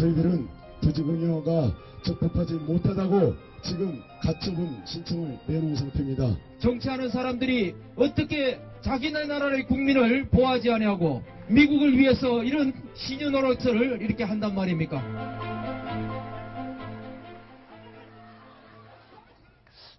저희들은 부지분여가 적법하지 못하다고 지금 가처분 신청을 내놓은 상태입니다. 정치하는 사람들이 어떻게 자기네 나라의 국민을 보호하지 아니하고 미국을 위해서 이런 신유 노릇을 이렇게 한단 말입니까?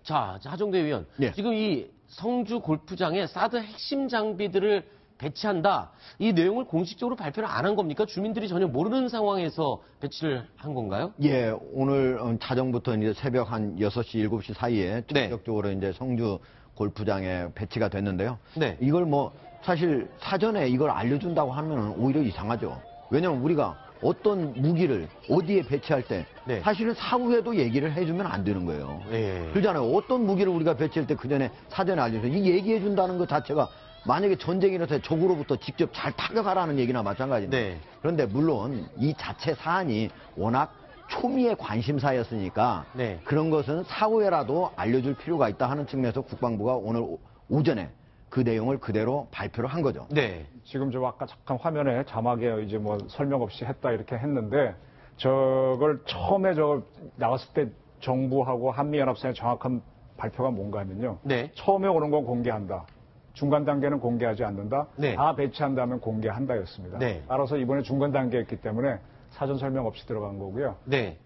자, 하정대 의원. 예. 지금 이 성주 골프장에 사드 핵심 장비들을 배치한다. 이 내용을 공식적으로 발표를 안 한 겁니까? 주민들이 전혀 모르는 상황에서 배치를 한 건가요? 예, 오늘 자정부터 이제 새벽 한 6시, 7시 사이에 본격적으로 이제 성주 골프장에 배치가 됐는데요. 네. 이걸 뭐 사실 사전에 이걸 알려준다고 하면 오히려 이상하죠. 왜냐면 우리가 어떤 무기를 어디에 배치할 때 네. 사실은 사후에도 얘기를 해주면 안 되는 거예요. 예. 그러잖아요. 어떤 무기를 우리가 배치할 때 그 전에 사전에 알려줘. 이 얘기해준다는 것 자체가 만약에 전쟁이 일어날 때 적으로부터 직접 잘 타격하라는 얘기나 마찬가지인데. 네. 그런데 물론 이 자체 사안이 워낙 초미의 관심사였으니까 네. 그런 것은 사후에라도 알려줄 필요가 있다 하는 측면에서 국방부가 오늘 오전에 그 내용을 그대로 발표를 한 거죠. 네. 지금 저 아까 잠깐 화면에 자막에 이제 뭐 설명 없이 했다 이렇게 했는데 저걸 처음에 저 나왔을 때 정부하고 한미연합선의 정확한 발표가 뭔가 하면요. 네. 처음에 오는 건 공개한다. 중간 단계는 공개하지 않는다. 네. 다 배치한다면 공개한다였습니다. 네. 따라서 이번에 중간 단계였기 때문에 사전 설명 없이 들어간 거고요. 네.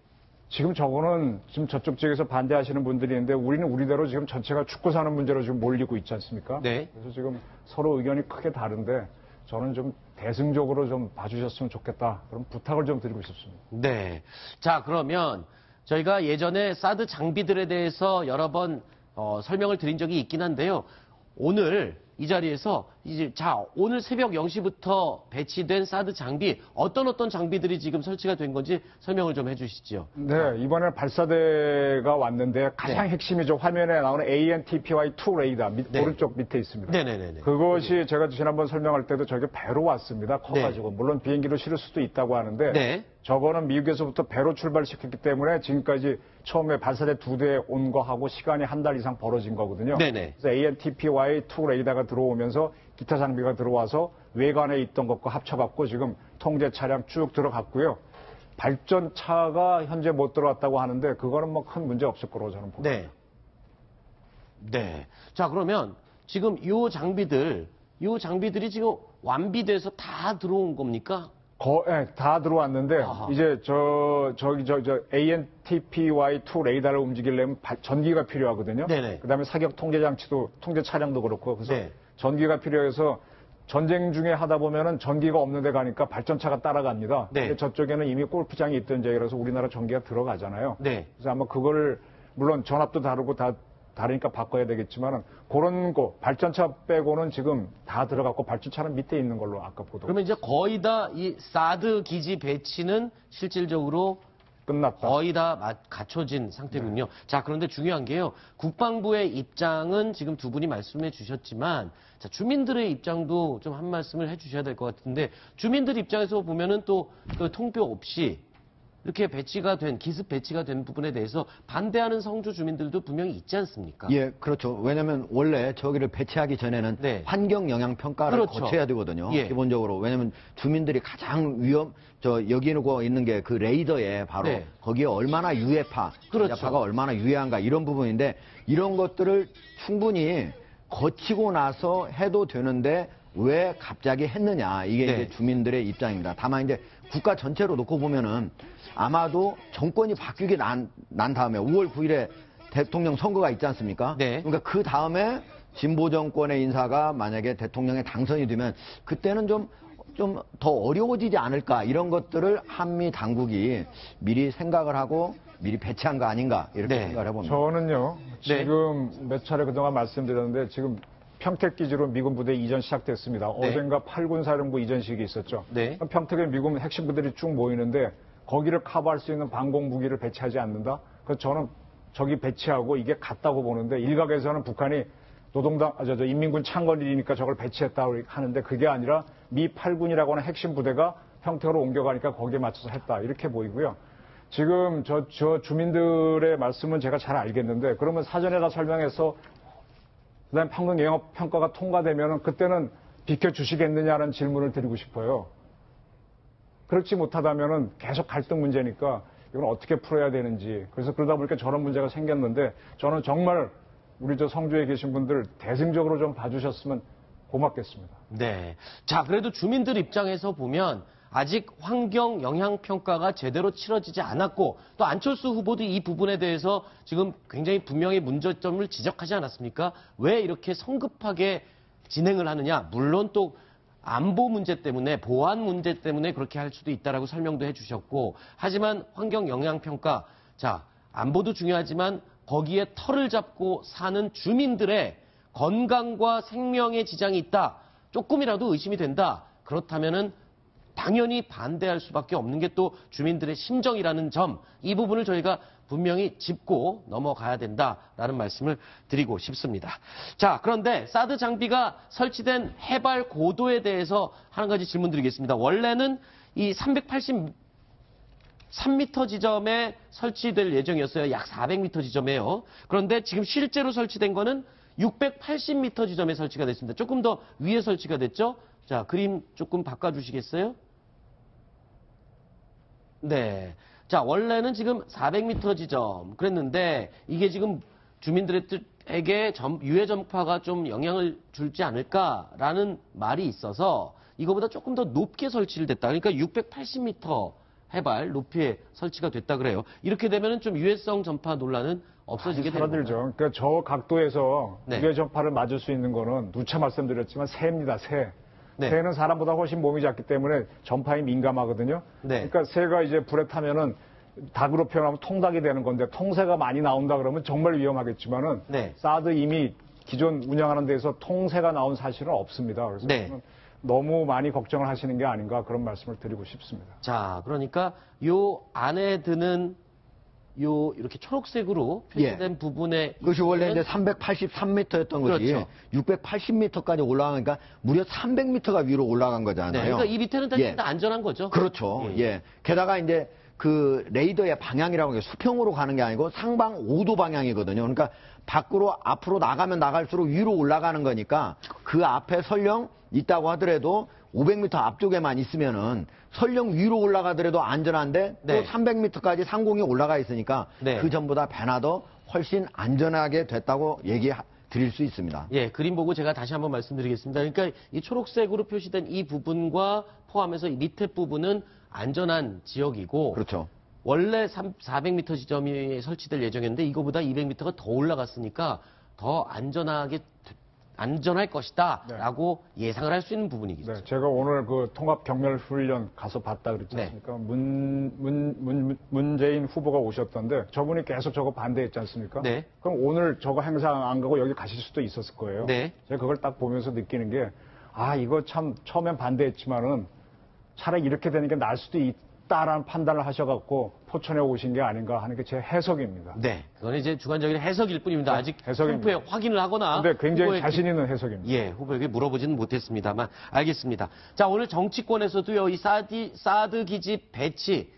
지금 저거는 지금 저쪽 지역에서 반대하시는 분들이 있는데 우리는 우리대로 지금 전체가 죽고 사는 문제로 지금 몰리고 있지 않습니까? 네. 그래서 지금 서로 의견이 크게 다른데 저는 좀 대승적으로 좀 봐주셨으면 좋겠다. 그런 부탁을 좀 드리고 싶습니다. 네. 자, 그러면 저희가 예전에 사드 장비들에 대해서 여러 번 설명을 드린 적이 있긴 한데요. 오늘 이 자리에서 이제 오늘 새벽 0시부터 배치된 사드 장비 어떤 장비들이 지금 설치가 된 건지 설명을 좀 해주시죠. 네, 이번에 발사대가 왔는데 가장 핵심이죠. 화면에 나오는 ANTPY-2 레이더 오른쪽 밑에 있습니다. 네네네. 그것이 제가 지난번 설명할 때도 저게 배로 왔습니다. 커가지고 물론 비행기로 실을 수도 있다고 하는데 네. 저거는 미국에서부터 배로 출발시켰기 때문에 지금까지 처음에 발사대 2대 온 거하고 시간이 한 달 이상 벌어진 거거든요. 네네. 그래서 ANTPY-2 레이더가 들어오면서 기타 장비가 들어와서 외관에 있던 것과 합쳐갖고 지금 통제 차량 쭉 들어갔고요. 발전차가 현재 못 들어왔다고 하는데 그거는 뭐 큰 문제 없을 거로 저는 봅니다. 네. 네. 자, 그러면 지금 이 장비들이 지금 완비돼서 다 들어온 겁니까? 다 들어왔는데 아하. 이제 저 ANTPY-2 레이더를 움직이려면 전기가 필요하거든요. 네네. 그다음에 사격 통제 장치도 통제 차량도 그렇고 그래서 네. 전기가 필요해서 전쟁 중에 하다 보면은 전기가 없는 데 가니까 발전차가 따라갑니다. 네. 근데 저쪽에는 이미 골프장이 있던 지역이라서 우리나라 전기가 들어가잖아요. 네. 그래서 아마 그거를 물론 전압도 다르고 다르니까 바꿔야 되겠지만은 그런 거 발전차 빼고는 지금 다 들어갔고 발전차는 밑에 있는 걸로 아까 보도. 그러면 이제 거의 다 이 사드 기지 배치는 실질적으로 끝났다. 거의 다 갖춰진 상태군요. 자, 그런데 중요한 게요. 국방부의 입장은 지금 두 분이 말씀해 주셨지만, 자, 주민들의 입장도 좀 한 말씀을 해 주셔야 될 것 같은데, 주민들 입장에서 보면은 또 그 통뼈 없이 이렇게 기습 배치가 된 부분에 대해서 반대하는 성주 주민들도 분명히 있지 않습니까? 예, 그렇죠. 왜냐면 원래 저기를 배치하기 전에는 네. 환경 영향 평가를 그렇죠. 거쳐야 되거든요. 예. 기본적으로. 왜냐면 주민들이 가장 여기 있는 게 그 레이더에 바로 네. 거기에 얼마나 유해파, 그렇죠. 전자파가 얼마나 유해한가 이런 부분인데 이런 것들을 충분히 거치고 나서 해도 되는데 왜 갑자기 했느냐. 이게 네. 이제 주민들의 입장입니다. 다만 이제 국가 전체로 놓고 보면은 아마도 정권이 바뀌게 난 다음에 5월 9일에 대통령 선거가 있지 않습니까? 네. 그러니까 그 다음에 진보 정권의 인사가 만약에 대통령에 당선이 되면 그때는 좀 더 어려워지지 않을까 이런 것들을 한미 당국이 미리 생각을 하고 미리 배치한 거 아닌가 이렇게 네. 생각을 해봅니다. 저는요, 네. 지금 몇 차례 그동안 말씀드렸는데 지금 평택기지로 미군 부대 이전 시작됐습니다. 네. 어젠가 8군 사령부 이전식이 있었죠. 네. 평택에 미군 핵심 부대들이 쭉 모이는데 거기를 커버할 수 있는 방공 무기를 배치하지 않는다? 그래서 저는 저기 배치하고 이게 같다고 보는데 일각에서는 북한이 인민군 창건일이니까 저걸 배치했다고 하는데 그게 아니라 미 8군이라고 하는 핵심 부대가 평택으로 옮겨가니까 거기에 맞춰서 했다. 이렇게 보이고요. 지금 저 주민들의 말씀은 제가 잘 알겠는데 그러면 사전에 다 설명해서 그다음에 방금 영업 평가가 통과되면은 그때는 비켜주시겠느냐는 질문을 드리고 싶어요. 그렇지 못하다면은 계속 갈등 문제니까 이건 어떻게 풀어야 되는지. 그래서 그러다 보니까 저런 문제가 생겼는데 저는 정말 우리 저 성주에 계신 분들 대승적으로 좀 봐주셨으면 고맙겠습니다. 네. 자, 그래도 주민들 입장에서 보면 아직 환경 영향 평가가 제대로 치러지지 않았고 또 안철수 후보도 이 부분에 대해서 지금 굉장히 분명히 문제점을 지적하지 않았습니까? 왜 이렇게 성급하게 진행을 하느냐? 물론 또 안보 문제 때문에 보안 문제 때문에 그렇게 할 수도 있다라고 설명도 해주셨고 하지만 환경 영향 평가 자 안보도 중요하지만 거기에 털을 잡고 사는 주민들의 건강과 생명에 지장이 있다. 조금이라도 의심이 된다. 그렇다면은 당연히 반대할 수밖에 없는 게 또 주민들의 심정이라는 점, 이 부분을 저희가 분명히 짚고 넘어가야 된다라는 말씀을 드리고 싶습니다. 자, 그런데 사드 장비가 설치된 해발 고도에 대해서 한 가지 질문 드리겠습니다. 원래는 이 383m 지점에 설치될 예정이었어요. 약 400m 지점에요. 그런데 지금 실제로 설치된 거는 680m 지점에 설치가 됐습니다. 조금 더 위에 설치가 됐죠? 자, 그림 조금 바꿔주시겠어요? 네. 자, 원래는 지금 400m 지점 그랬는데 이게 지금 주민들에게 유해 전파가 좀 영향을 줄지 않을까라는 말이 있어서 이거보다 조금 더 높게 설치를 됐다. 그러니까 680m 해발 높이에 설치가 됐다 그래요. 이렇게 되면은 좀 유해성 전파 논란은 없어지게 되는 거죠. 사라들죠. 그러니까 저 각도에서 네. 유해 전파를 맞을 수 있는 거는 누차 말씀드렸지만 새입니다. 새. 네. 새는 사람보다 훨씬 몸이 작기 때문에 전파에 민감하거든요. 네. 그러니까 새가 이제 불에 타면은 닭으로 표현하면 통닭이 되는 건데 통새가 많이 나온다 그러면 정말 위험하겠지만은 네. 사드 이미 기존 운영하는 데서 통새가 나온 사실은 없습니다. 그래서 네. 저는 너무 많이 걱정을 하시는 게 아닌가 그런 말씀을 드리고 싶습니다. 자, 그러니까 요 안에 드는 요 이렇게 초록색으로 표시된 부분에 그것이 원래 이제 383m였던 거지. 그렇죠. 680m까지 올라가니까 무려 300m가 위로 올라간 거잖아요. 네, 그러니까 이 밑에는 다 예. 안전한 거죠. 그렇죠. 예. 예. 게다가 이제 그 레이더의 방향이라고 해요. 수평으로 가는 게 아니고 상방 5도 방향이거든요. 그러니까 밖으로 앞으로 나가면 나갈수록 위로 올라가는 거니까 그 앞에 설령 있다고 하더라도 500m 앞쪽에만 있으면은 설령 위로 올라가더라도 안전한데 네. 또 300m까지 상공이 올라가 있으니까 네. 그 전보다 배나 더 훨씬 안전하게 됐다고 드릴 수 있습니다. 예, 그림 보고 제가 다시 한번 말씀드리겠습니다. 그러니까 이 초록색으로 표시된 이 부분과 포함해서 이 밑에 부분은 안전한 지역이고 그렇죠. 원래 400m 지점이 설치될 예정이었는데 이거보다 200m가 더 올라갔으니까 더 안전할 것이다라고 예상을 할 수 있는 부분이겠죠. 네, 제가 오늘 그 통합 경멸 훈련 가서 봤다 그랬지 네. 않습니까? 문재인 후보가 오셨던데 저분이 계속 저거 반대했지 않습니까? 네. 그럼 오늘 저거 행사 안 가고 여기 가실 수도 있었을 거예요. 네. 제가 그걸 딱 보면서 느끼는 게 이거 참 처음엔 반대했지만은 차라리 이렇게 되는 게 나을 수도 있다라는 판단을 하셔갖고 포천에 오신 게 아닌가 하는 게 제 해석입니다. 네, 그건 이제 주관적인 해석일 뿐입니다. 아직 해석입니다. 후보에 확인을 하거나 근데 굉장히 후보에게- 자신 있는 해석입니다. 예, 후보에게 물어보지는 못했습니다만 알겠습니다. 자, 오늘 정치권에서도요, 이 사드 기지 배치,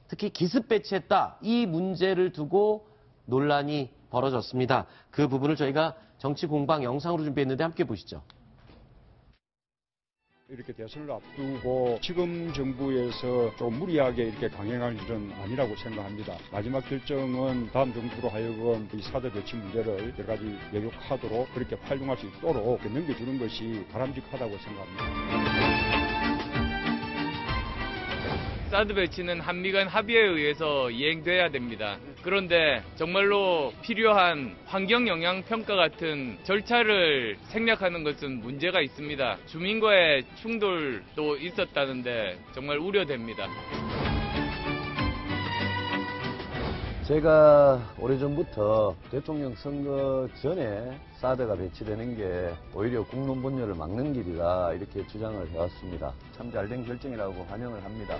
특히 기습 배치했다 이 문제를 두고 논란이 벌어졌습니다. 그 부분을 저희가 정치 공방 영상으로 준비했는데 함께 보시죠. 이렇게 대선을 앞두고 지금 정부에서 좀 무리하게 이렇게 강행할 일은 아니라고 생각합니다. 마지막 결정은 다음 정부로 하여금 이 사드 배치 문제를 여러 가지 예욕하도록 그렇게 활용할 수 있도록 넘겨주는 것이 바람직하다고 생각합니다. 사드 배치는 한미 간 합의에 의해서 이행돼야 됩니다. 그런데 정말로 필요한 환경 영향 평가 같은 절차를 생략하는 것은 문제가 있습니다. 주민과의 충돌도 있었다는데 정말 우려됩니다. 제가 오래전부터 대통령 선거 전에 사드가 배치되는 게 오히려 국론 분열을 막는 길이다 이렇게 주장을 해왔습니다. 참 잘된 결정이라고 환영을 합니다.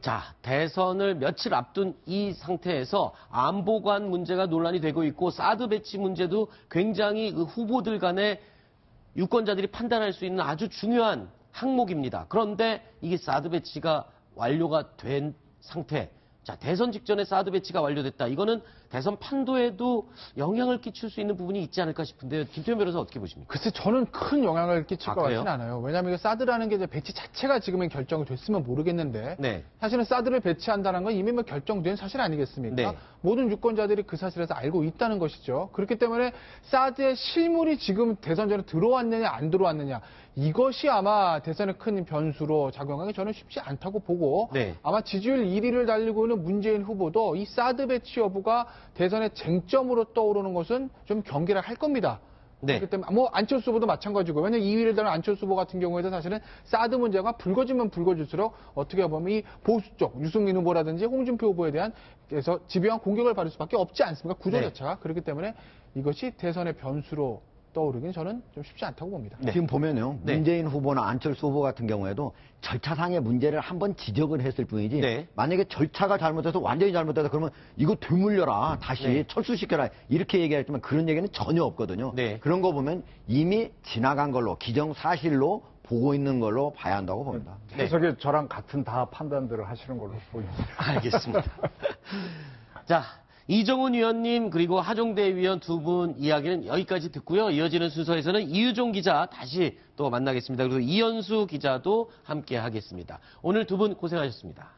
자, 대선을 며칠 앞둔 이 상태에서 안보관 문제가 논란이 되고 있고 사드 배치 문제도 굉장히 그 후보들 간의 유권자들이 판단할 수 있는 아주 중요한 항목입니다. 그런데 이게 사드 배치가 완료가 된 상태. 자, 대선 직전에 사드 배치가 완료됐다. 이거는 대선 판도에도 영향을 끼칠 수 있는 부분이 있지 않을까 싶은데요. 김태현 변호사 어떻게 보십니까? 글쎄 저는 큰 영향을 끼칠 것 그래요? 같지는 않아요. 왜냐하면 사드라는 게 이제 배치 자체가 지금은 결정이 됐으면 모르겠는데 네. 사실은 사드를 배치한다는 건 이미 뭐 결정된 사실 아니겠습니까? 네. 모든 유권자들이 그 사실에서 알고 있다는 것이죠. 그렇기 때문에 사드의 실물이 지금 대선 전에 들어왔느냐 안 들어왔느냐 이것이 아마 대선의 큰 변수로 작용하기 저는 쉽지 않다고 보고 네. 아마 지지율 1위를 달리고 있는 문재인 후보도 이 사드 배치 여부가 대선의 쟁점으로 떠오르는 것은 좀 경계를 할 겁니다. 네. 그렇기 때문에 뭐 안철수 후보도 마찬가지고 왜냐면 2위를 다는 안철수 후보 같은 경우에도 사실은 사드 문제가 불거지면 불거질수록 어떻게 보면 이 보수 쪽 유승민 후보라든지 홍준표 후보에 대한 그래서 집요한 공격을 받을 수밖에 없지 않습니까? 구조 네. 자체가 그렇기 때문에 이것이 대선의 변수로 떠오르기는 저는 좀 쉽지 않다고 봅니다. 지금 보면요. 네. 문재인 후보나 안철수 후보 같은 경우에도 절차상의 문제를 한번 지적을 했을 뿐이지 네. 만약에 절차가 잘못돼서 완전히 잘못돼서 그러면 이거 되물려라. 다시 네. 철수시켜라. 이렇게 얘기했지만 그런 얘기는 전혀 없거든요. 네. 그런 거 보면 이미 지나간 걸로 기정사실로 보고 있는 걸로 봐야 한다고 봅니다. 네. 해석이 저랑 같은 다 판단들을 하시는 걸로 보입니다. 알겠습니다. 자, 이정훈 위원님 그리고 하종대 위원 두 분 이야기는 여기까지 듣고요. 이어지는 순서에서는 이유종 기자 다시 또 만나겠습니다. 그리고 이현수 기자도 함께 하겠습니다. 오늘 두 분 고생하셨습니다.